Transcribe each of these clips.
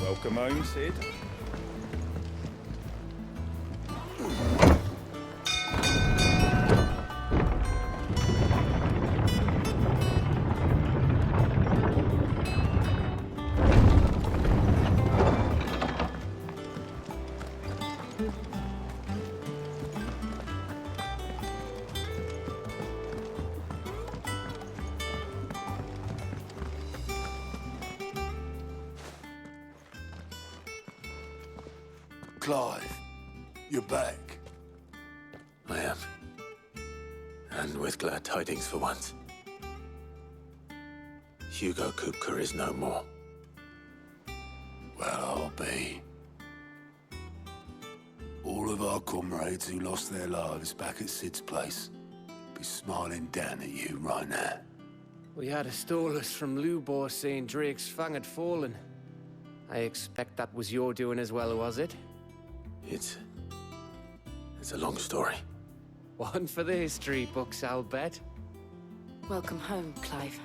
Welcome home, Sid. Clive, you're back. I am. And with glad tidings for once. Hugo Kupka is no more. Well, I'll be. All of our comrades who lost their lives back at Sid's place be smiling down at you right now. We had a stolus from Lubor saying Drake's fang had fallen. I expect that was your doing as well, was it? It's a long story. One for the history books, I'll bet. Welcome home, Clive.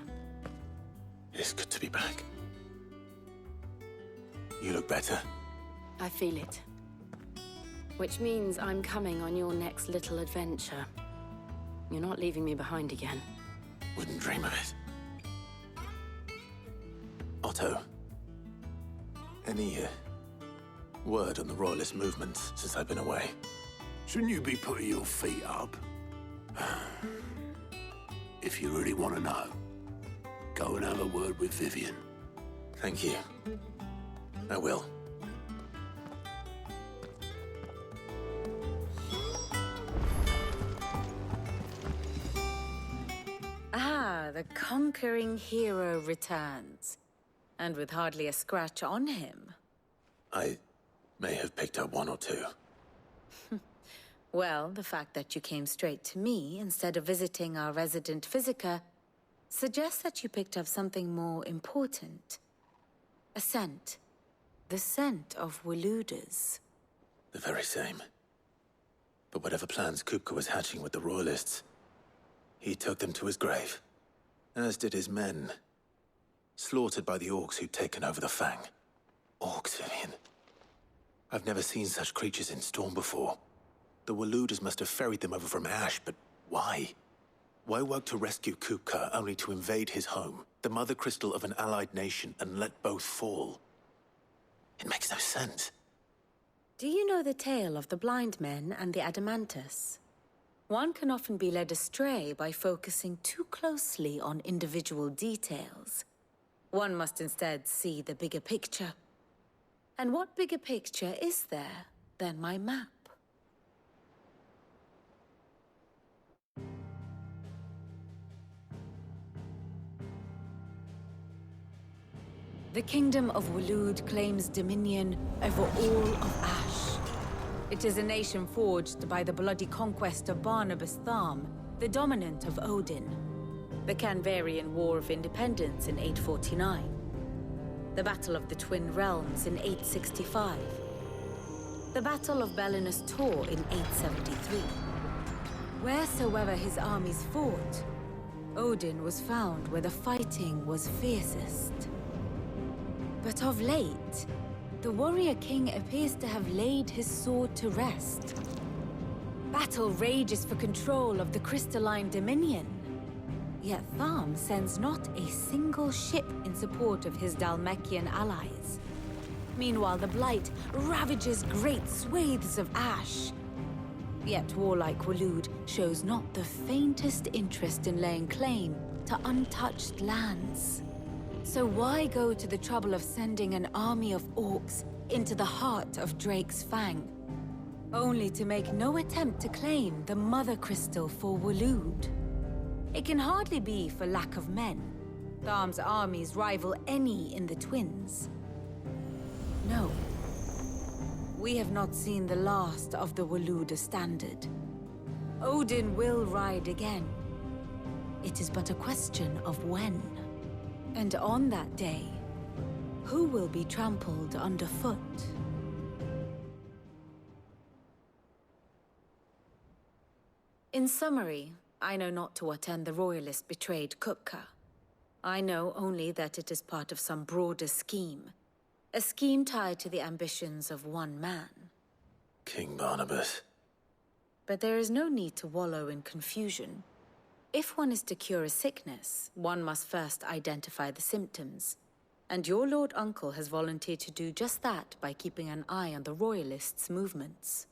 It's good to be back. You look better. I feel it. Which means I'm coming on your next little adventure. You're not leaving me behind again. Wouldn't dream of it. Otto, any word on the Royalist movements since I've been away? Shouldn't you be putting your feet up? If you really want to know, go and have a word with Vivian. Thank you. I will. Ah, the conquering hero returns. And with hardly a scratch on him. I may have picked up one or two. Well, the fact that you came straight to me instead of visiting our resident Physica suggests that you picked up something more important. A scent. The scent of Waludas. The very same. But whatever plans Kupka was hatching with the Royalists, he took them to his grave. As did his men. Slaughtered by the orcs who'd taken over the Fang. Orcs, Vivian. I've never seen such creatures in Storm before. The Waludas must have ferried them over from Ash, but why? Why work to rescue Kupka only to invade his home, the mother crystal of an allied nation, and let both fall? It makes no sense. Do you know the tale of the blind men and the Adamantus? One can often be led astray by focusing too closely on individual details. One must instead see the bigger picture. And what bigger picture is there than my map? The Kingdom of Walud claims dominion over all of Ash. It is a nation forged by the bloody conquest of Barnabas Tharm, the dominant of Odin. The Canvarian War of Independence in 849. The Battle of the Twin Realms in 865. The Battle of Belinus Tor in 873. Wheresoever his armies fought, Odin was found where the fighting was fiercest. But of late, the warrior king appears to have laid his sword to rest. Battle rages for control of the crystalline dominion. Yet Tharm sends not a single ship in support of his Dhalmekian allies. Meanwhile, the Blight ravages great swathes of Ash. Yet warlike Walud shows not the faintest interest in laying claim to untouched lands. So why go to the trouble of sending an army of orcs into the heart of Drake's Fang, only to make no attempt to claim the Mother Crystal for Walud? It can hardly be for lack of men. Tharm's armies rival any in the Twins. No. We have not seen the last of the Waluda standard. Odin will ride again. It is but a question of when. And on that day, who will be trampled underfoot? In summary, I know not to what end the Royalists betrayed Kupka. I know only that it is part of some broader scheme. A scheme tied to the ambitions of one man. King Barnabas. But there is no need to wallow in confusion. If one is to cure a sickness, one must first identify the symptoms. And your Lord Uncle has volunteered to do just that by keeping an eye on the Royalists' movements.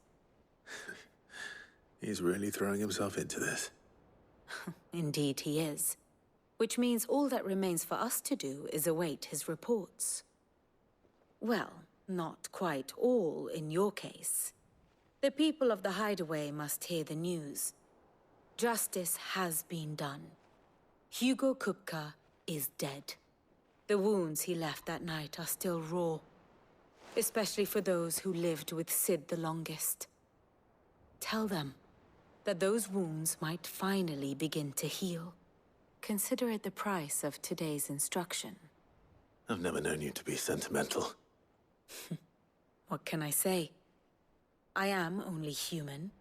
He's really throwing himself into this. Indeed he is. Which means all that remains for us to do is await his reports. Well, not quite all in your case. The people of the Hideaway must hear the news. Justice has been done. Hugo Kupka is dead. The wounds he left that night are still raw, especially for those who lived with Sid the longest. Tell them that those wounds might finally begin to heal. Consider it the price of today's instruction. I've never known you to be sentimental. What can I say? I am only human.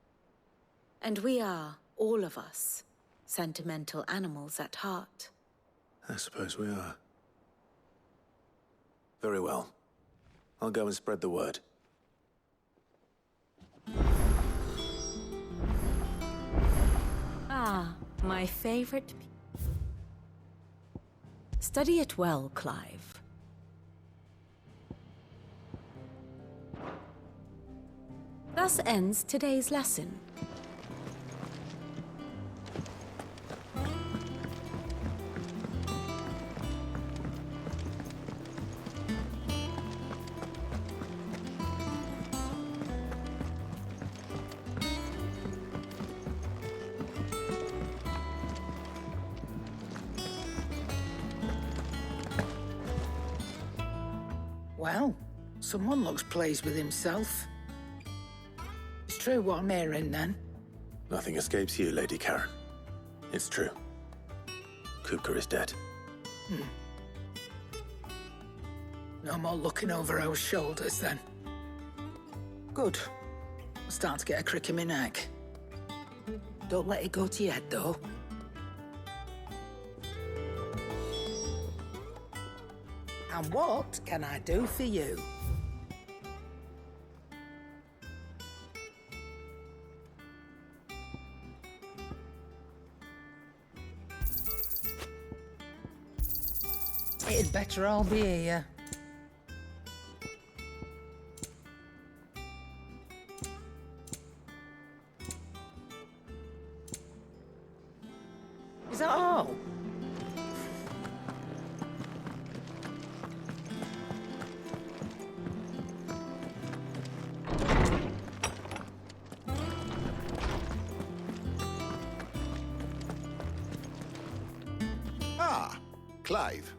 And we are, all of us, sentimental animals at heart. I suppose we are. Very well. I'll go and spread the word. Ah, my favorite. Study it well, Clive. Thus ends today's lesson. Well, someone looks pleased with himself. It's true what I'm hearing, then. Nothing escapes you, Lady Karen. It's true. Kupka is dead. No more looking over our shoulders, then. Good. I'm starting to get a crick in my neck. Don't let it go to your head, though. And what can I do for you? It'd better all be here. Is that all? Ah, Clive.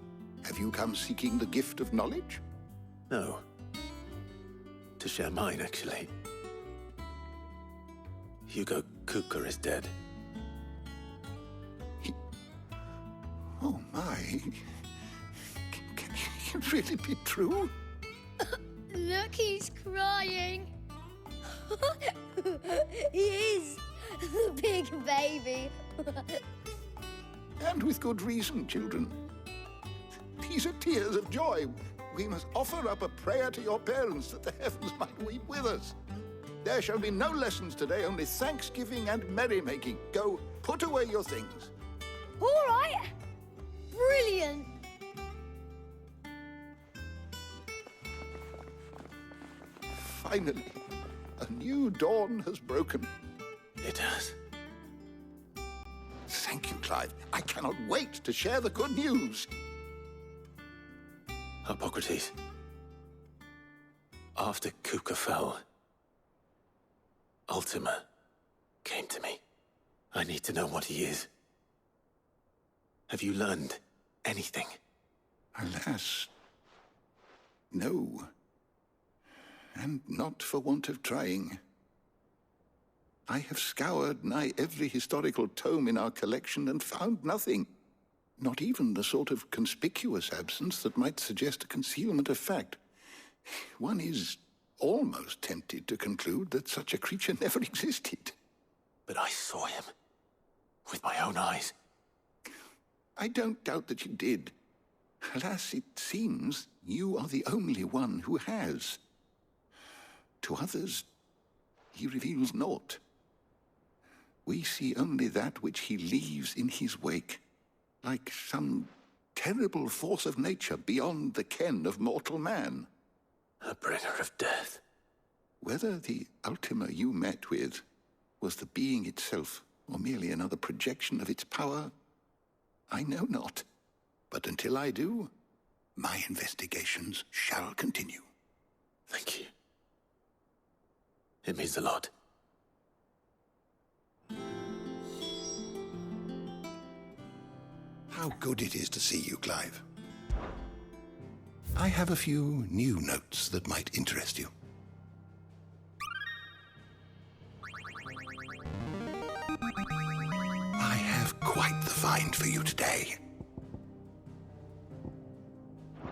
Have you come seeking the gift of knowledge? No. To share mine, actually. Hugo Kupka is dead. Oh, my. Can it really be true? Look, he's crying. He is. The big baby. And with good reason, children. These are tears of joy. We must offer up a prayer to your parents that the heavens might weep with us. There shall be no lessons today, only thanksgiving and merrymaking. Go, put away your things. All right. Brilliant. Finally, a new dawn has broken. It has. Thank you, Clive. I cannot wait to share the good news. Hippocrates. After Kupka fell, Ultima came to me. I need to know what he is. Have you learned anything? Alas, no. And not for want of trying. I have scoured nigh every historical tome in our collection and found nothing. Not even the sort of conspicuous absence that might suggest a concealment of fact. One is almost tempted to conclude that such a creature never existed. But I saw him. With my own eyes. I don't doubt that you did. Alas, it seems you are the only one who has. To others, he reveals naught. We see only that which he leaves in his wake, like some terrible force of nature beyond the ken of mortal man. A bringer of death. Whether the Ultima you met with was the being itself, or merely another projection of its power, I know not. But until I do, my investigations shall continue. Thank you. It means a lot. How good it is to see you, Clive. I have a few new notes that might interest you. I have quite the find for you today.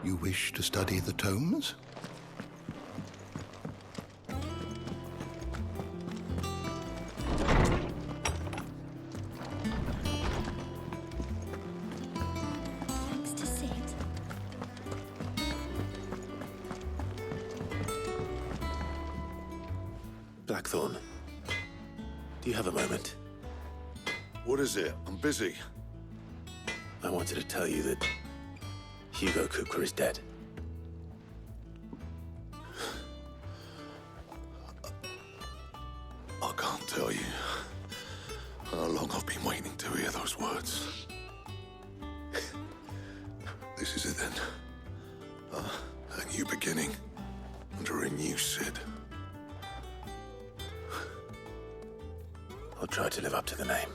You wish to study the tomes? Thanks to Sid. Blackthorn, do you have a moment? What is it? I'm busy. I wanted to tell you that Hugo Kupka is dead. I can't tell you how long I've been waiting to hear those words. This is it then. A new beginning under a new Sid. I'll try to live up to the name.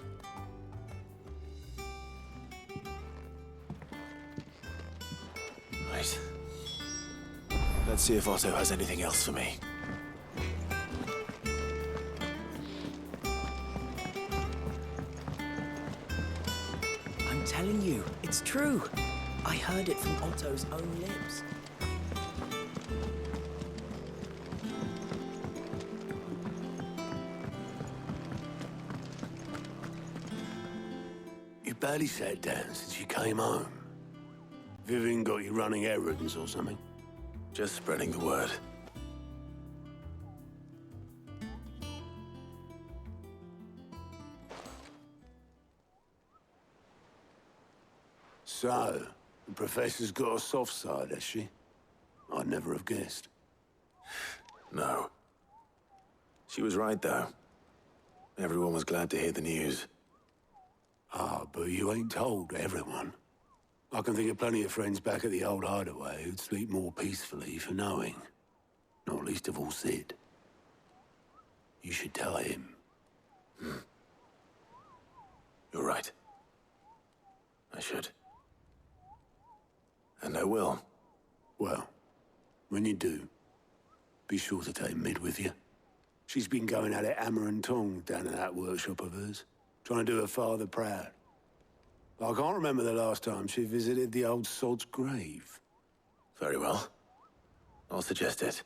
Right. Let's see if Otto has anything else for me. I'm telling you, it's true. I heard it from Otto's own lips. You barely sat down since you came home. Vivian got you running errands or something? Just spreading the word. So, the Professor's got a soft side, has she? I'd never have guessed. No. She was right, though. Everyone was glad to hear the news. Ah, but you ain't told everyone. I can think of plenty of friends back at the old hideaway who'd sleep more peacefully for knowing. Not least of all Sid. You should tell him. You're right. I should. And I will. Well, when you do, be sure to take Mid with you. She's been going at it hammer and tong down in that workshop of hers, trying to do her father proud. I can't remember the last time she visited the old sod's grave. Very well. I'll suggest it.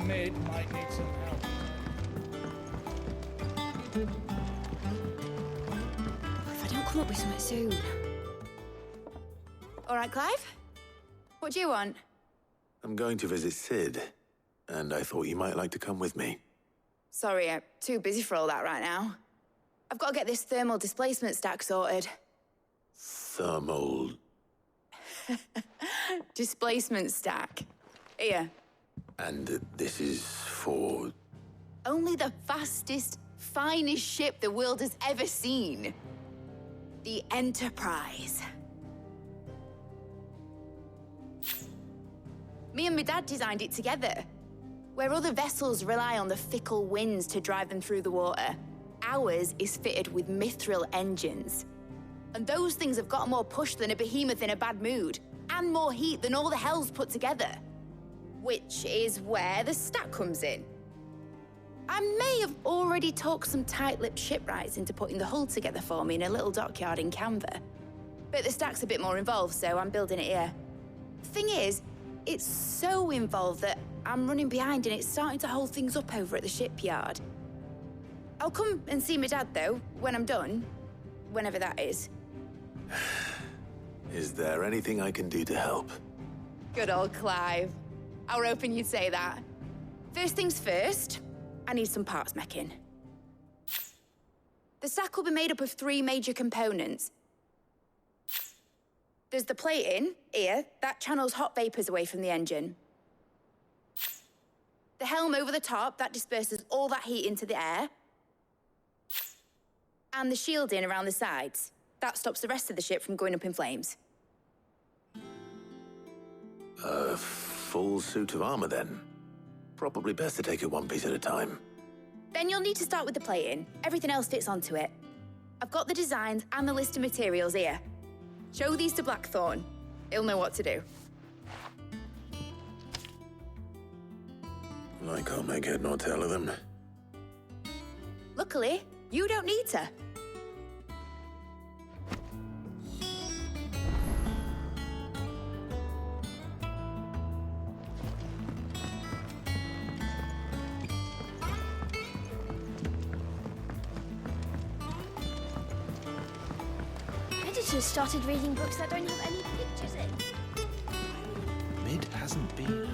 Mid might need some help. If I don't come up with something soon. All right, Clive? What do you want? I'm going to visit Sid, and I thought you might like to come with me. Sorry, I'm too busy for all that right now. I've got to get this thermal displacement stack sorted. Thermal... Displacement stack. Here. And this is for... Only the fastest, finest ship the world has ever seen. The Enterprise. Me and my dad designed it together. Where other vessels rely on the fickle winds to drive them through the water, ours is fitted with mithril engines. And those things have got more push than a behemoth in a bad mood. and more heat than all the hells put together. Which is where the stack comes in. I may have already talked some tight-lipped shipwrights into putting the hull together for me in a little dockyard in Canva. But the stack's a bit more involved, so I'm building it here. Thing is, it's so involved that I'm running behind and it's starting to hold things up over at the shipyard. I'll come and see my dad, though, when I'm done. Whenever that is. Is there anything I can do to help? Good old Clive. I were hoping you'd say that. First things first, I need some parts meching. The stack will be made up of 3 major components. There's the plating, here, that channels hot vapors away from the engine. The helm over the top, that disperses all that heat into the air. And the shielding around the sides. That stops the rest of the ship from going up in flames. A full suit of armor, then? Probably best to take it one piece at a time. Then you'll need to start with the plating. Everything else fits onto it. I've got the designs and the list of materials here. Show these to Blackthorn. He'll know what to do. I can't make head nor tail of them. Luckily, you don't need to. Editors started reading books that don't have any pictures in. Mid hasn't been,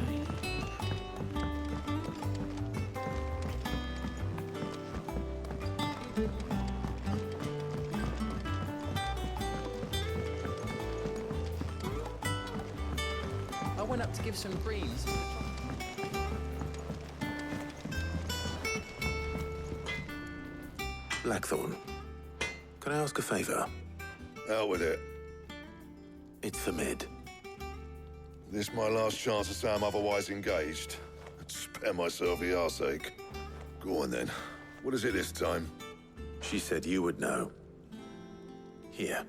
I went up to give some greens. Blackthorn, can I ask a favor? Out with it. It's for Mid. This my last chance to say I'm otherwise engaged. I'd spare myself the arseache. Go on then. What is it this time? She said you would know. Here.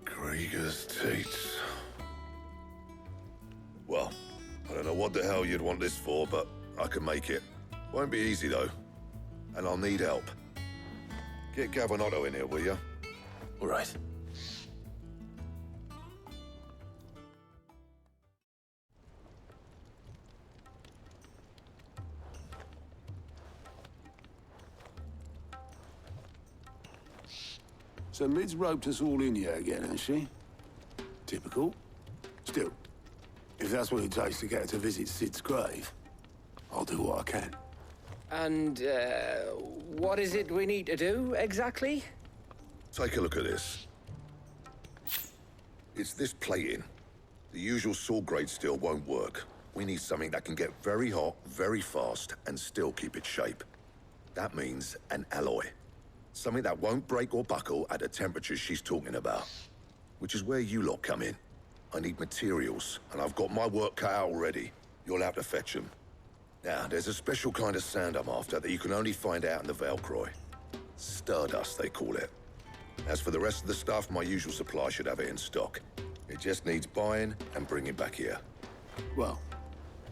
Krieger's teats. Well, I don't know what the hell you'd want this for, but I can make it. Won't be easy, though. And I'll need help. Get Gav and Otto in here, will you? All right. So Mid's roped us all in here again, has she? Typical. Still, if that's what it takes to get her to visit Sid's grave, I'll do what I can. And, what is it we need to do, exactly? Take a look at this. It's this plating. The usual saw-grade steel won't work. We need something that can get very hot, very fast, and still keep its shape. That means an alloy. Something that won't break or buckle at the temperatures she's talking about. Which is where you lot come in. I need materials, and I've got my work cut out already. You'll have to fetch them. Now, there's a special kind of sand I'm after that you can only find out in the Valcroy. Stardust, they call it. As for the rest of the stuff, my usual supply should have it in stock. It just needs buying and bringing back here. Well,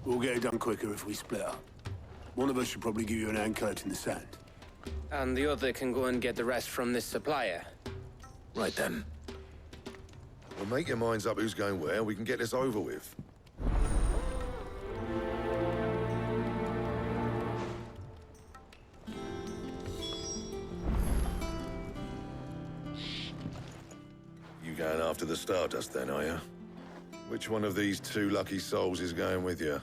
we'll get it done quicker if we split up. One of us should probably give you an hand collecting the sand. And the other can go and get the rest from this supplier. Right then. Well, make your minds up who's going where, and we can get this over with. You going after the Stardust then, are you? Which one of these 2 lucky souls is going with you?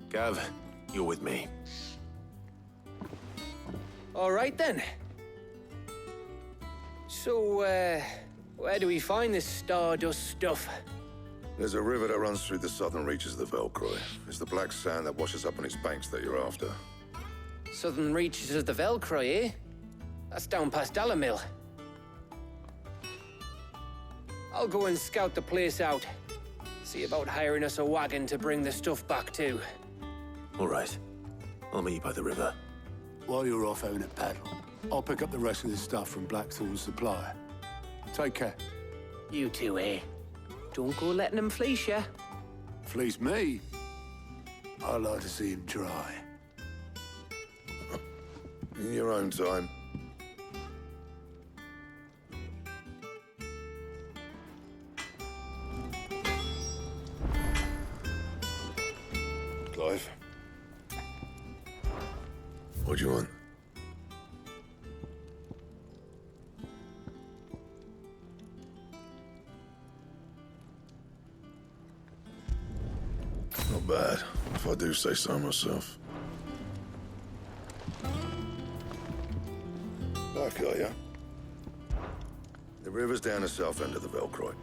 Gav, you're with me. All right, then. So, where do we find this Stardust stuff? There's a river that runs through the southern reaches of the Velcroy. It's the black sand that washes up on its banks that you're after. Southern reaches of the Velcroy, eh? That's down past Dalamil. I'll go and scout the place out. See about hiring us a wagon to bring the stuff back to. All right. I'll meet you by the river. While you're off having a paddle, I'll pick up the rest of the stuff from Blackthorn's supplier. Take care. You two, eh? Don't go letting him fleece ya. Fleece me? I'd like to see him try. In your own time. Clive? What do you want? Not bad, if I do say so myself. Back, are ya? The river's down the south end of the Velcroy.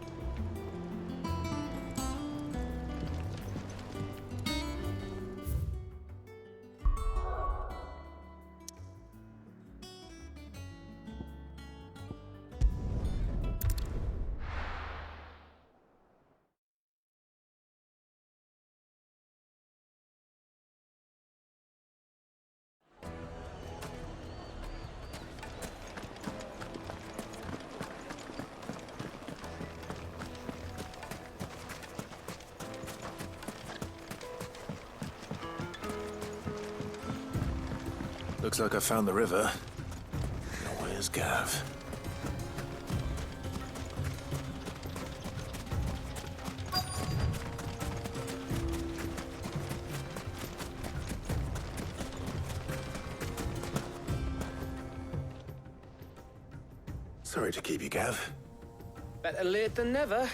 Looks like I found the river. Now where's Gav? Sorry to keep you, Gav. Better late than never.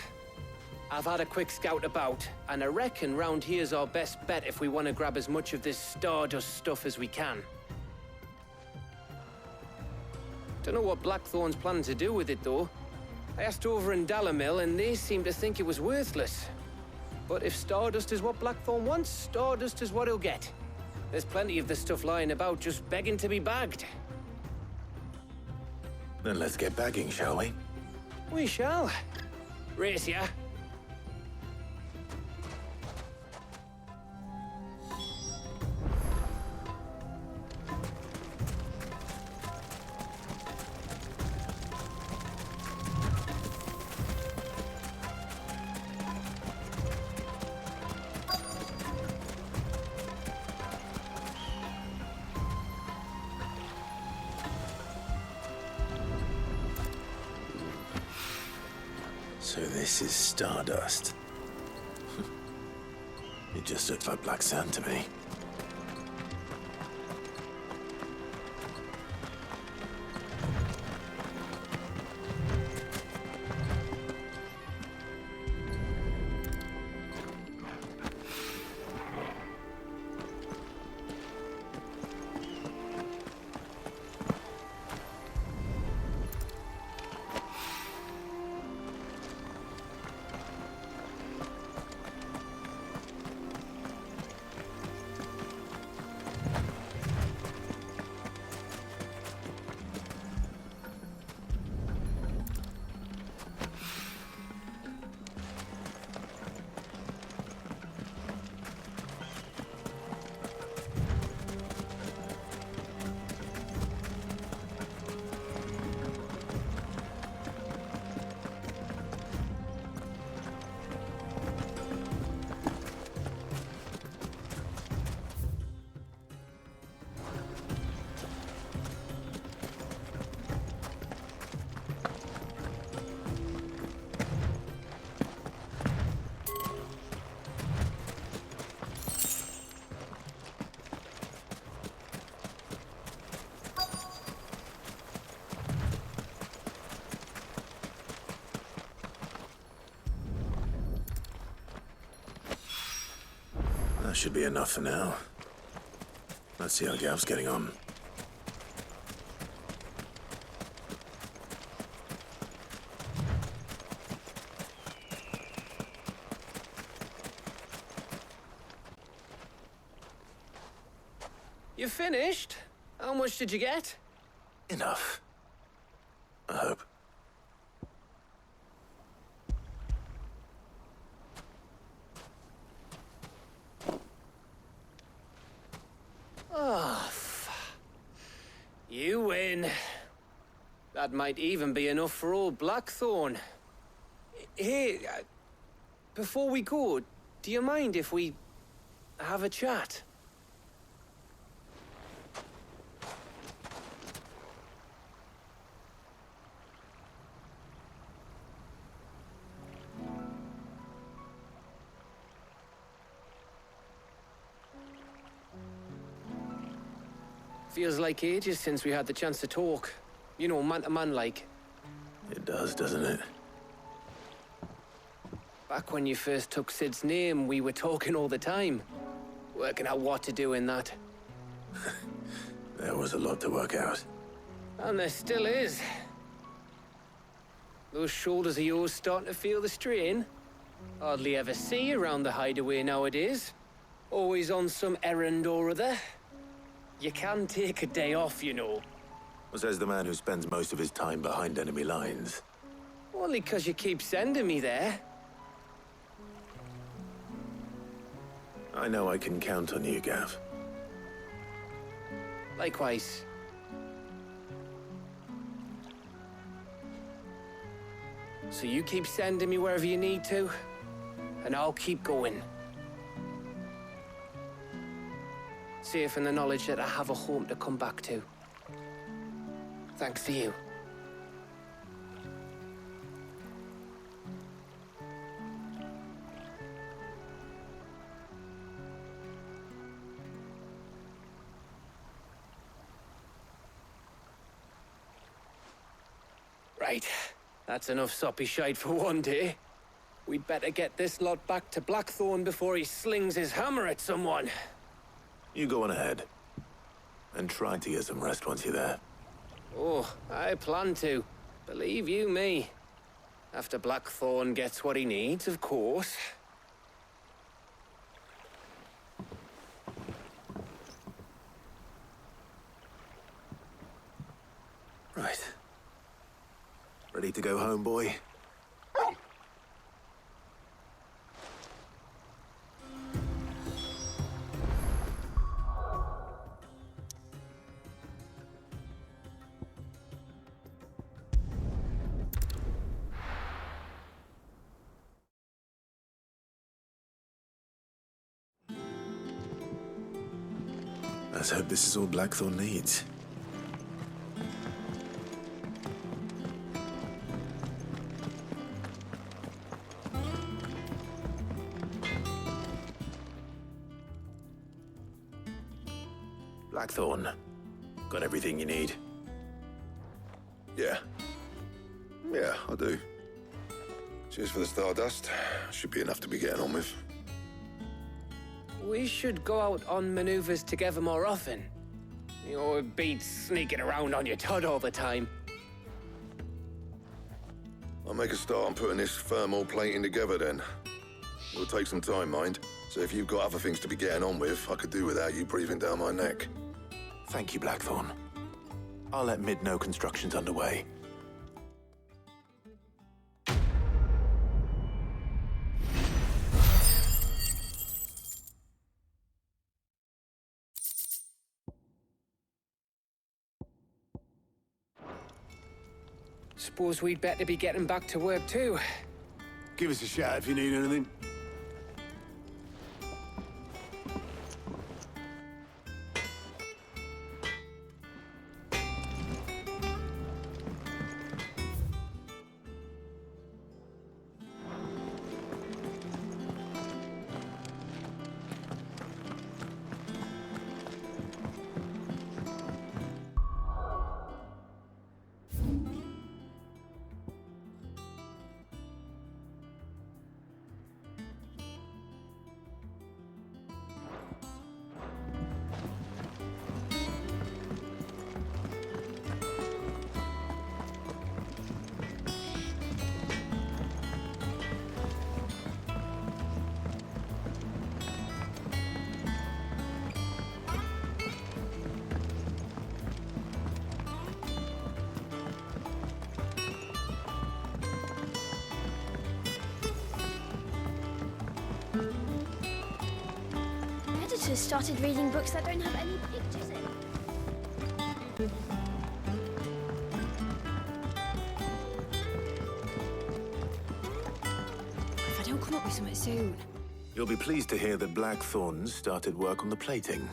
I've had a quick scout about, and I reckon round here's our best bet if we want to grab as much of this Stardust stuff as we can. Don't know what Blackthorn's planning to do with it, though. I asked over in Dalamil, and they seem to think it was worthless. But if Stardust is what Blackthorn wants, Stardust is what he'll get. There's plenty of this stuff lying about, just begging to be bagged. Then let's get bagging, shall we? We shall. Race ya. So this is Stardust. It just looks like black sand to me. That should be enough for now. Let's see how Gav's getting on. You finished? How much did you get? Enough. I hope. Oh, you win. That might even be enough for old Blackthorn. Hey, before we go, do you mind if we have a chat? Feels like ages since we had the chance to talk. You know, man to man like. It does, doesn't it? Back when you first took Sid's name, we were talking all the time. Working out what to do in that. There was a lot to work out. And there still is. Those shoulders of yours starting to feel the strain. Hardly ever see you around the hideaway nowadays. Always on some errand or other. You can take a day off, you know. Says the man who spends most of his time behind enemy lines. Only 'cause you keep sending me there. I know I can count on you, Gav. Likewise. So you keep sending me wherever you need to, and I'll keep going. Safe in the knowledge that I have a home to come back to. Thanks to you. Right. That's enough soppy shite for one day. We'd better get this lot back to Blackthorn before he slings his hammer at someone. You go on ahead. And try to get some rest once you're there. Oh, I plan to. Believe you me. After Blackthorn gets what he needs, of course. Right. Ready to go home, boy? Let's hope this is all Blackthorn needs. Blackthorn, got everything you need? Yeah. Yeah, I do. Cheers for the stardust. Should be enough to be getting on with. We should go out on maneuvers together more often. You know, it beats sneaking around on your Todd all the time. I'll make a start on putting this thermal plating together then. It'll take some time, mind. So if you've got other things to be getting on with, I could do without you breathing down my neck. Thank you, Blackthorn. I'll let Mid know construction's underway. Suppose we'd better be getting back to work too. Give us a shout if you need anything. Editor's started reading books that don't have any pictures in. If I don't come up with something soon. You'll be pleased to hear that Blackthorn's started work on the plating.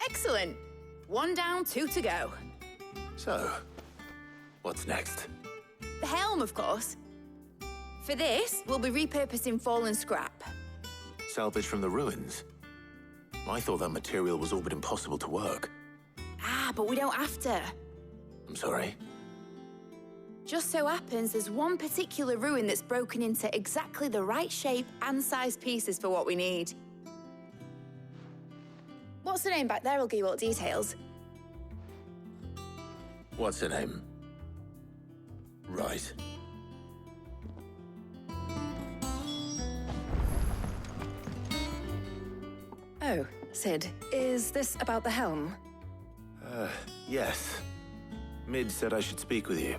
Excellent. 1 down, 2 to go. So, what's next? The helm, of course. For this, we'll be repurposing fallen scrap. Salvage from the ruins? I thought that material was all but impossible to work. Ah, but we don't have to. I'm sorry. Just so happens there's one particular ruin that's broken into exactly the right shape and size pieces for what we need. What's the name back there? I'll give you all the details. What's her name? Right. Oh, Sid, is this about the helm? Yes. Mid said I should speak with you.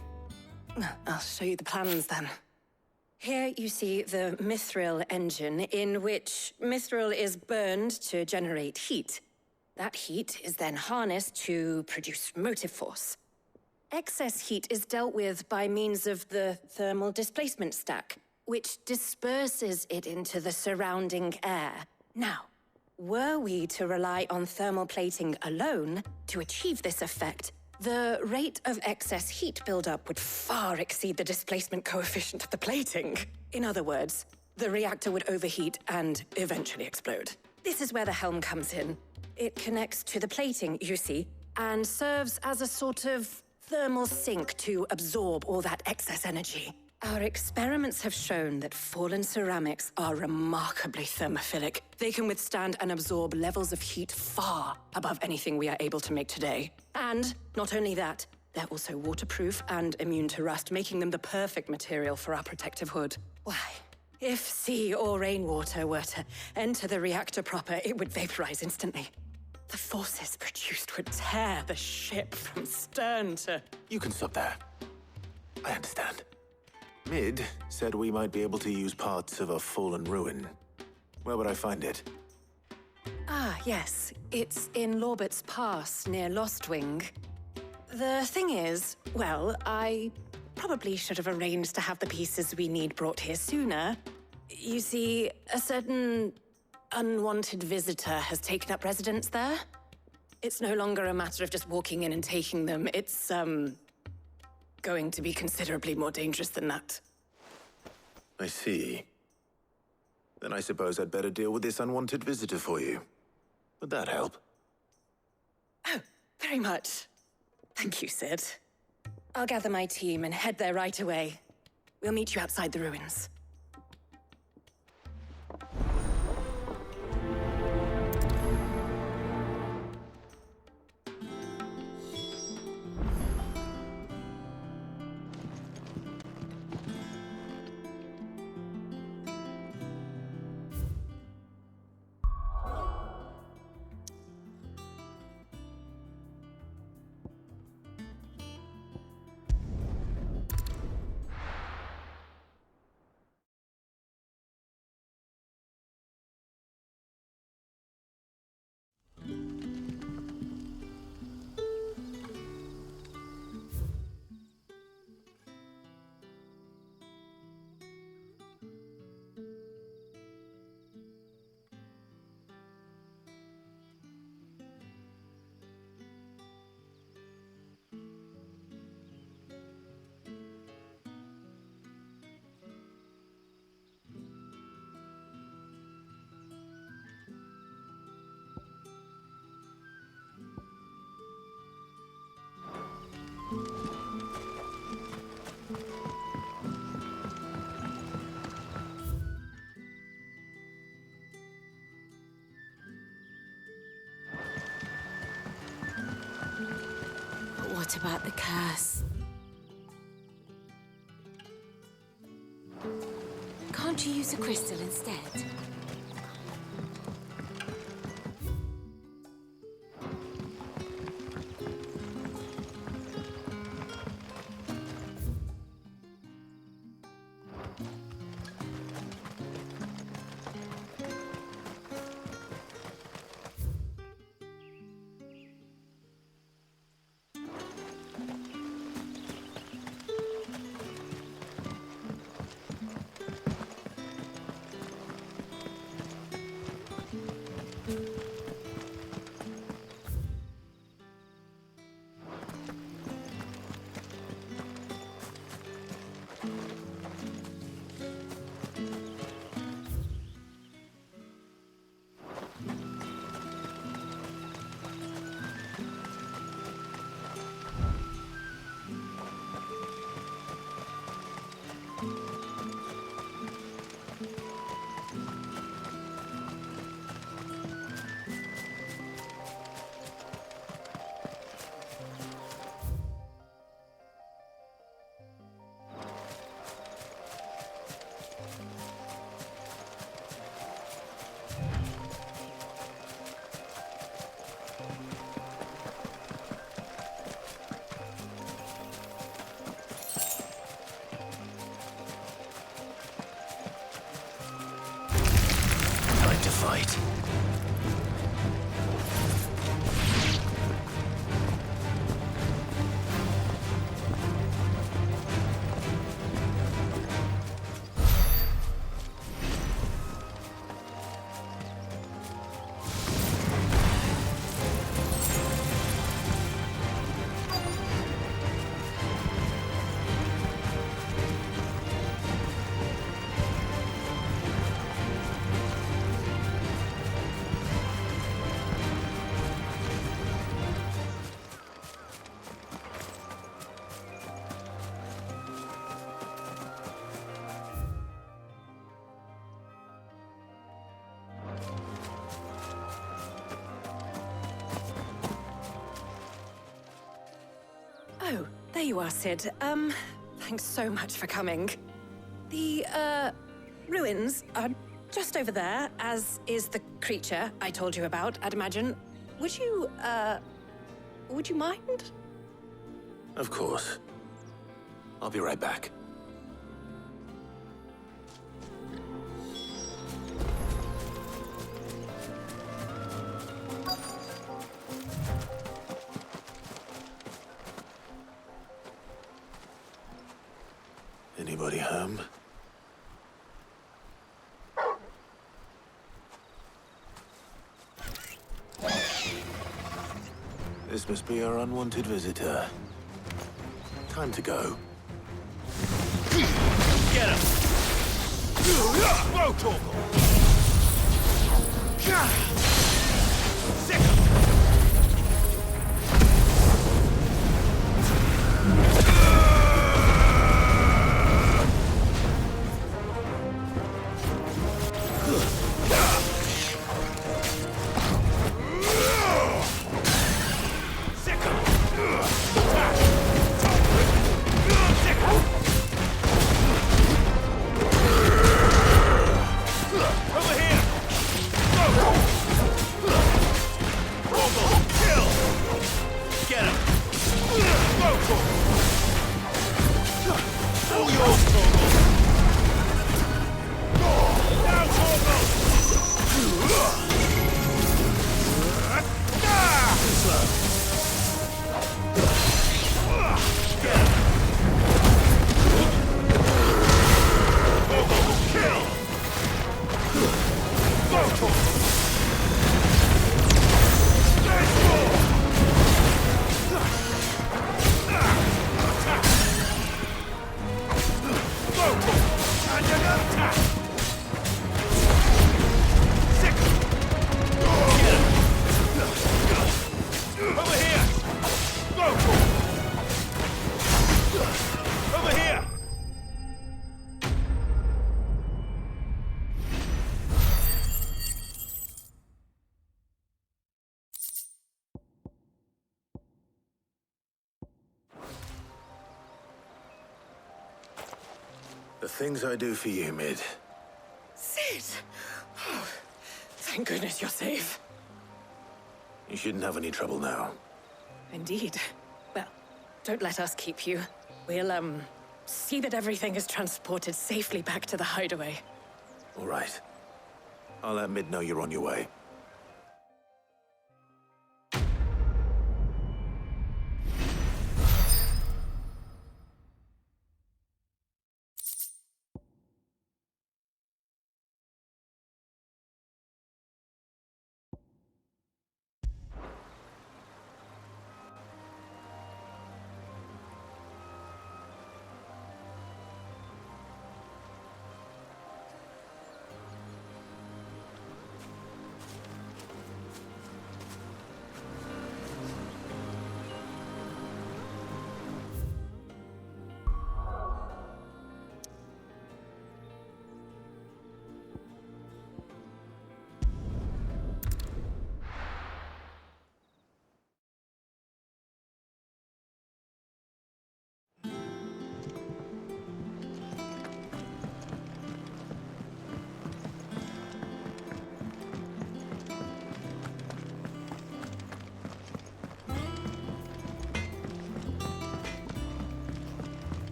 I'll show you the plans then. Here you see the mithril engine, in which mithril is burned to generate heat. That heat is then harnessed to produce motive force. Excess heat is dealt with by means of the thermal displacement stack, which disperses it into the surrounding air. Now, were we to rely on thermal plating alone to achieve this effect, the rate of excess heat buildup would far exceed the displacement coefficient of the plating. In other words, the reactor would overheat and eventually explode. This is where the helm comes in. It connects to the plating, you see, and serves as a sort of thermal sink to absorb all that excess energy. Our experiments have shown that fallen ceramics are remarkably thermophilic. They can withstand and absorb levels of heat far above anything we are able to make today. And not only that, they're also waterproof and immune to rust, making them the perfect material for our protective hood. Why, if sea or rainwater were to enter the reactor proper, it would vaporize instantly. The forces produced would tear the ship from stern to... You can stop there. I understand. Mid said we might be able to use parts of a fallen ruin. Where would I find it? Ah, yes. It's in Lorbert's Pass, near Lostwing. The thing is, well, I probably should have arranged to have the pieces we need brought here sooner. You see, a certain unwanted visitor has taken up residence there. It's no longer a matter of just walking in and taking them. It's, going to be considerably more dangerous than that. I see. Then I suppose I'd better deal with this unwanted visitor for you. Would that help? Oh, very much. Thank you, Sid. I'll gather my team and head there right away. We'll meet you outside the ruins. What about the curse? Can't you use a crystal instead? to fight. Oh, there you are, Sid. Thanks so much for coming. The, ruins are just over there, as is the creature I told you about, I'd imagine. Would you mind? Of course. I'll be right back. Anybody home? This must be our unwanted visitor. Time to go. Get him! Whoa, Torgal! Sick him! The things I do for you, Mid. Sid! Oh, thank goodness you're safe. You shouldn't have any trouble now. Indeed. Well, don't let us keep you. We'll, see that everything is transported safely back to the hideaway. All right. I'll let Mid know you're on your way.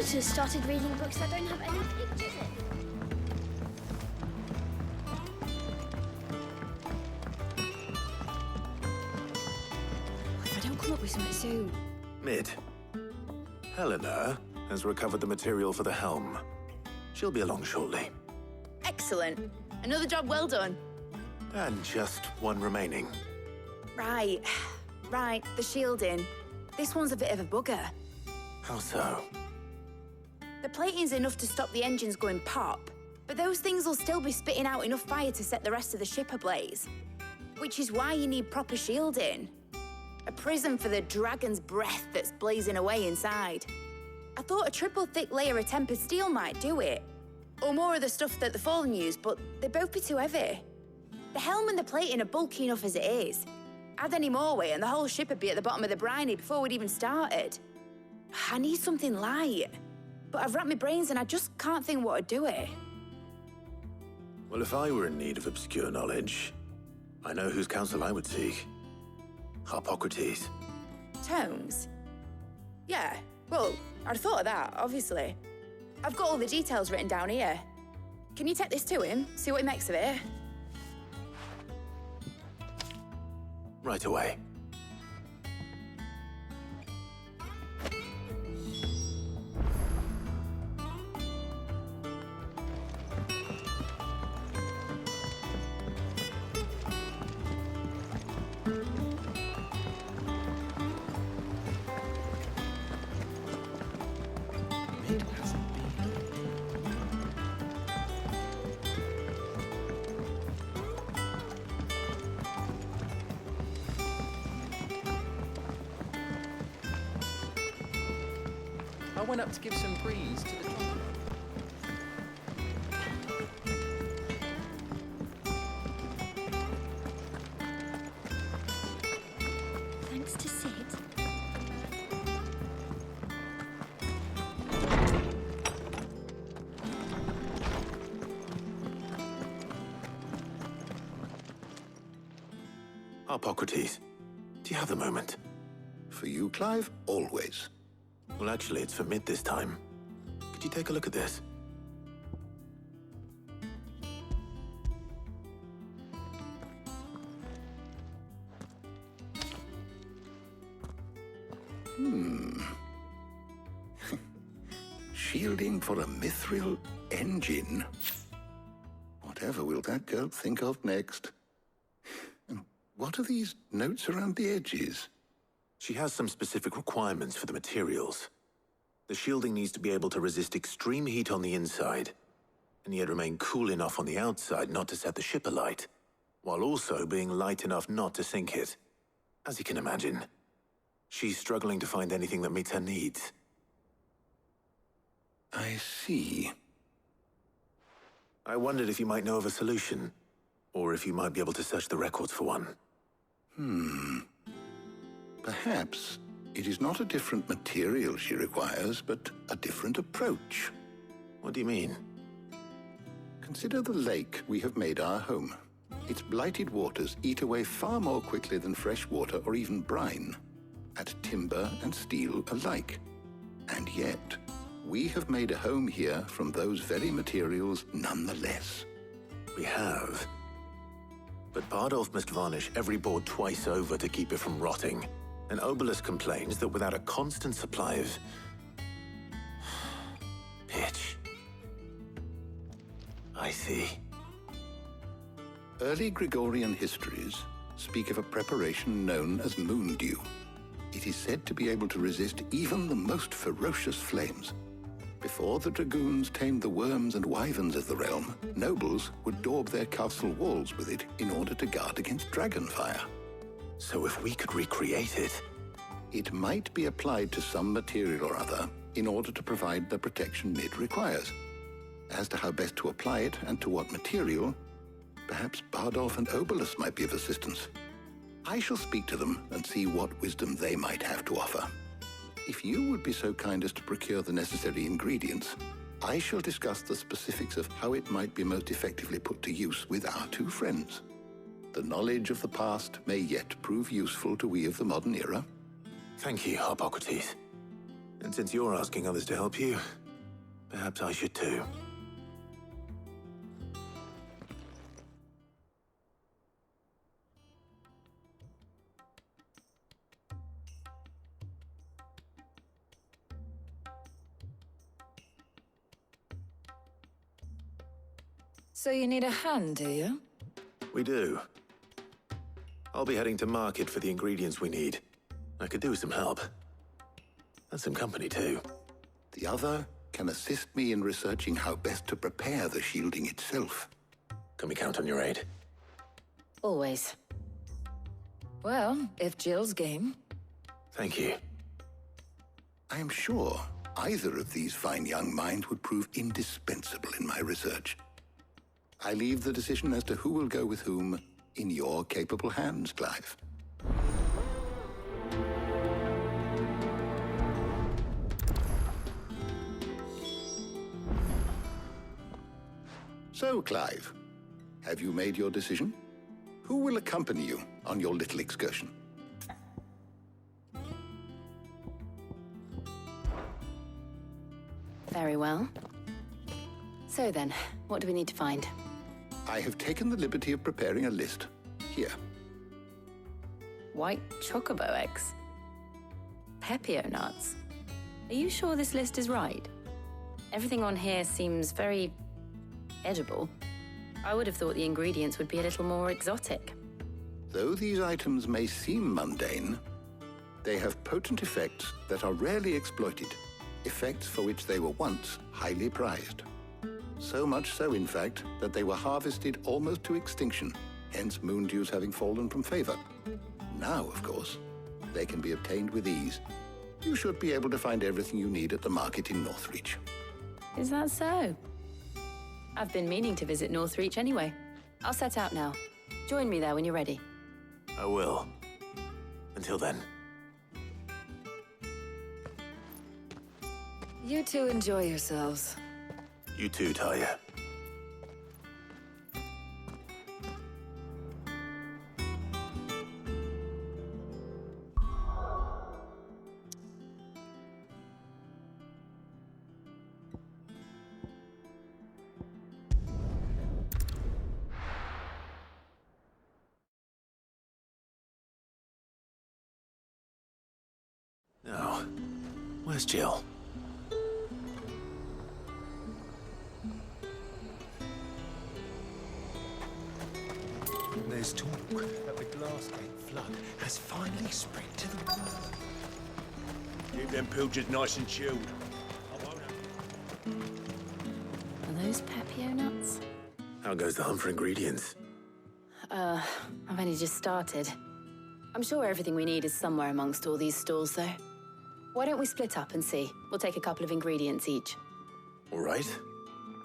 Editors started reading books that don't have any pictures in. If I don't come up with something soon. Mid. Helena has recovered the material for the helm. She'll be along shortly. Excellent. Another job well done. And just one remaining. Right. Right, the shielding. This one's a bit of a bugger. How so? The plating's enough to stop the engines going pop, but those things will still be spitting out enough fire to set the rest of the ship ablaze. Which is why you need proper shielding. A prison for the dragon's breath that's blazing away inside. I thought a triple thick layer of tempered steel might do it. Or more of the stuff that the Fallen use, but they'd both be too heavy. The helm and the plating are bulky enough as it is. Add any more weight and the whole ship would be at the bottom of the briny before we'd even started. I need something light. But I've racked my brains and I just can't think what would do it. Well, if I were in need of obscure knowledge, I know whose counsel I would seek. Harpocrates. Tomes? Yeah, well, I'd thought of that, obviously. I've got all the details written down here. Can you take this to him, see what he makes of it? Right away. I went up to give some praise to the trumpet. Thanks to Sid. Harpocrates, do you have the moment? For you, Clive, always. Well, actually, it's for Mid this time. Could you take a look at this? Shielding for a mithril engine. Whatever will that girl think of next? And what are these notes around the edges? She has some specific requirements for the materials. The shielding needs to be able to resist extreme heat on the inside, and yet remain cool enough on the outside not to set the ship alight, while also being light enough not to sink it. As you can imagine, she's struggling to find anything that meets her needs. I see. I wondered if you might know of a solution, or if you might be able to search the records for one. Perhaps it is not a different material she requires, but a different approach. What do you mean? Consider the lake we have made our home. Its blighted waters eat away far more quickly than fresh water or even brine, at timber and steel alike. And yet, we have made a home here from those very materials nonetheless. We have. But Bardolph must varnish every board twice over to keep it from rotting. And Obelus complains that without a constant supply of pitch. I see. Early Gregorian histories speak of a preparation known as moon dew. It is said to be able to resist even the most ferocious flames. Before the dragoons tamed the worms and wyverns of the realm, nobles would daub their castle walls with it in order to guard against dragon fire. So if we could recreate it... It might be applied to some material or other in order to provide the protection Mid requires. As to how best to apply it and to what material, perhaps Bardolph and Obelus might be of assistance. I shall speak to them and see what wisdom they might have to offer. If you would be so kind as to procure the necessary ingredients, I shall discuss the specifics of how it might be most effectively put to use with our two friends. The knowledge of the past may yet prove useful to we of the modern era. Thank you, Harpocrates. And since you're asking others to help you, Perhaps I should too. So you need a hand, do you? We do. I'll be heading to market for the ingredients we need. I could do with some help. And some company too. The other can assist me in researching how best to prepare the shielding itself. Can we count on your aid? Always. Well, if Jill's game. Thank you. I am sure either of these fine young minds would prove indispensable in my research. I leave the decision as to who will go with whom in your capable hands, Clive. So, Clive, have you made your decision? Who will accompany you on your little excursion? Very well. So then, what do we need to find? I have taken the liberty of preparing a list. Here. White chocobo eggs. Pepio nuts. Are you sure this list is right? Everything on here seems very edible. I would have thought the ingredients would be a little more exotic. Though these items may seem mundane, they have potent effects that are rarely exploited, effects for which they were once highly prized. So much so, in fact, that they were harvested almost to extinction, hence moon dews having fallen from favor. Now, of course, they can be obtained with ease. You should be able to find everything you need at the market in Northreach. Is that so? I've been meaning to visit Northreach anyway. I'll set out now. Join me there when you're ready. I will. Until then. You two enjoy yourselves. You too, Talia. Now, where's Jill? There's talk that the Glassgate flood has finally spread to the world. Keep them pilgers nice and chilled. Are those Pepio nuts? How goes the hunt for ingredients? I've only just started. I'm sure everything we need is somewhere amongst all these stalls, though. Why don't we split up and see? We'll take a couple of ingredients each. All right.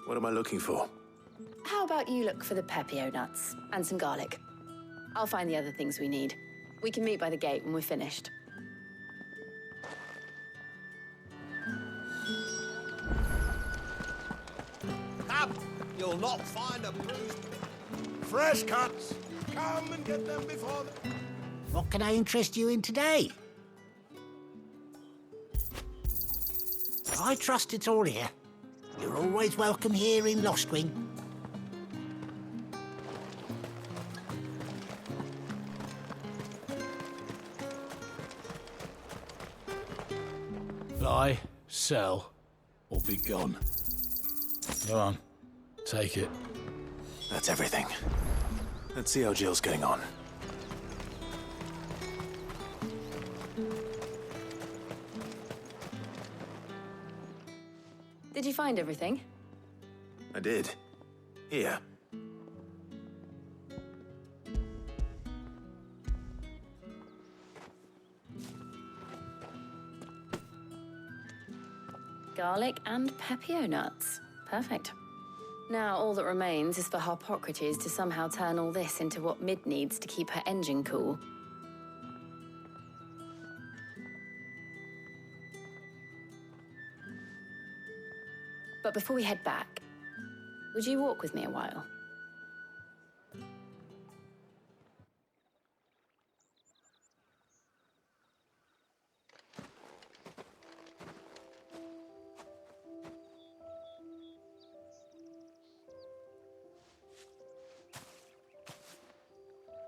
What am I looking for? How about you look for the Pepio nuts and some garlic? I'll find the other things we need. We can meet by the gate when we're finished. Up! You'll not find a bruised... Fresh cuts! Come and get them before the... What can I interest you in today? I trust it's all here. You're always welcome here in Lostwing. Buy, sell, or be gone. Go on, take it. That's everything. Let's see how Jill's getting on. Did you find everything? I did. Here. Garlic and Pepio nuts. Perfect. Now, all that remains is for Harpocrates to somehow turn all this into what Mid needs to keep her engine cool. But before we head back, would you walk with me a while?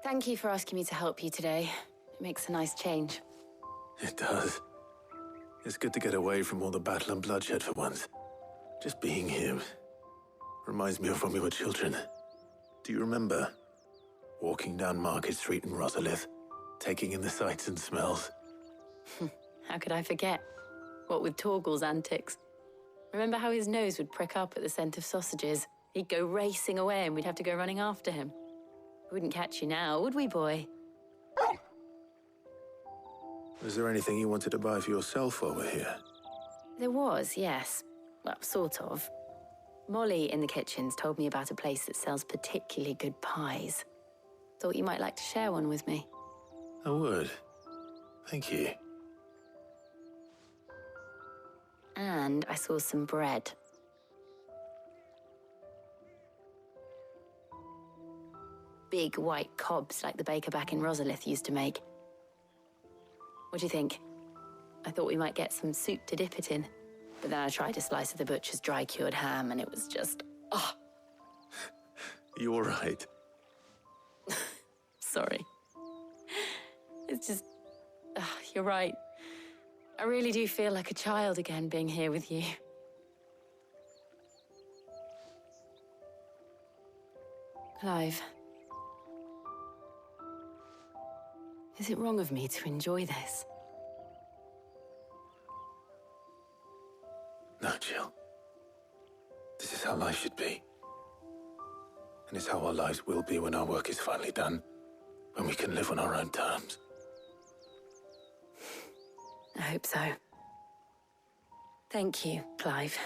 Thank you for asking me to help you today. It makes a nice change. It does. It's good to get away from all the battle and bloodshed for once. Just being here reminds me of when we were children. Do you remember? Walking down Market Street in Rosalith, taking in the sights and smells. How could I forget? What with Torgal's antics. Remember how his nose would prick up at the scent of sausages? He'd go racing away and we'd have to go running after him. We wouldn't catch you now, would we, boy? Was there anything you wanted to buy for yourself while we're here? There was, yes. Well, sort of. Molly in the kitchens told me about a place that sells particularly good pies. Thought you might like to share one with me. I would. Thank you. And I saw some bread. Big white cobs like the baker back in Rosalith used to make. What do you think? I thought we might get some soup to dip it in. But then I tried a slice of the butcher's dry-cured ham and it was just... oh. You all right? Sorry. It's just... you're right. I really do feel like a child again being here with you. Clive. Is it wrong of me to enjoy this? No, Jill. This is how life should be. And it's how our lives will be when our work is finally done. When we can live on our own terms. I hope so. Thank you, Clive.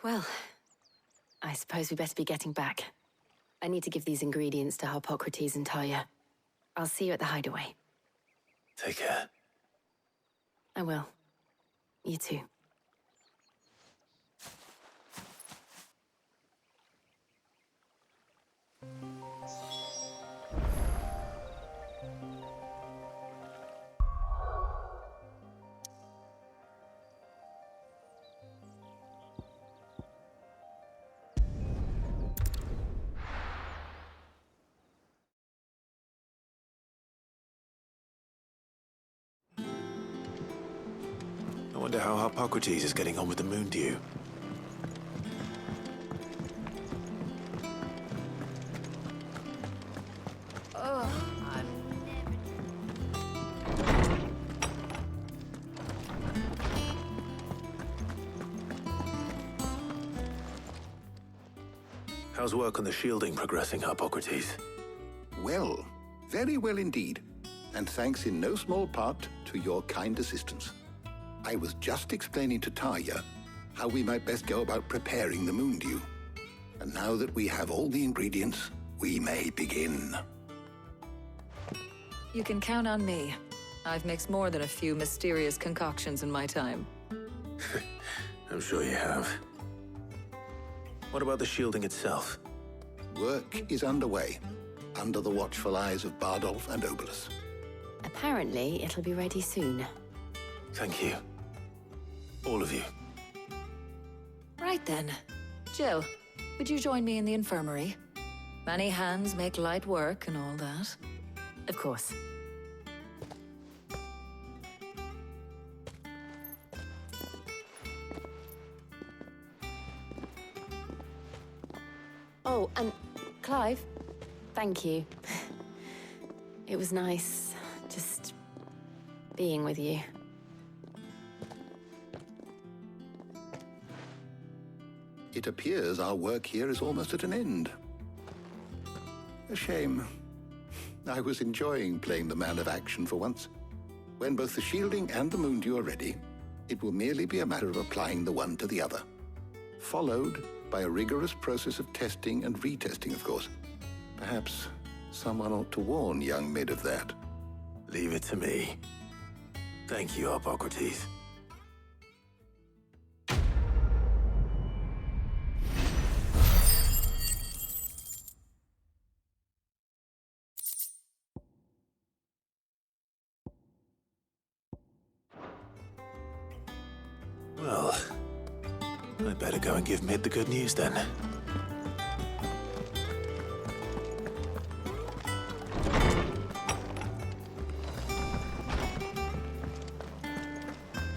Well, I suppose we better be getting back. I need to give these ingredients to Harpocrates and Talia. I'll see you at the hideaway. Take care. I will. You too. I wonder how Harpocrates is getting on with the moon dew. How's work on the shielding progressing, Harpocrates? Well, very well indeed. And thanks in no small part to your kind assistance. I was just explaining to Talia how we might best go about preparing the moon dew. And now that we have all the ingredients, we may begin. You can count on me. I've mixed more than a few mysterious concoctions in my time. I'm sure you have. What about the shielding itself? Work is underway, under the watchful eyes of Bardolph and Obolus. Apparently, it'll be ready soon. Thank you. All of you. Right then. Jill, would you join me in the infirmary? Many hands make light work and all that. Of course. Oh, and Clive, thank you. It was nice just being with you. It appears our work here is almost at an end. A shame. I was enjoying playing the man of action for once. When both the shielding and the moon dew are ready, it will merely be a matter of applying the one to the other. Followed by a rigorous process of testing and retesting, of course. Perhaps someone ought to warn young Mid of that. Leave it to me. Thank you, Harpocrates. Well, I'd better go and give Mid the good news then.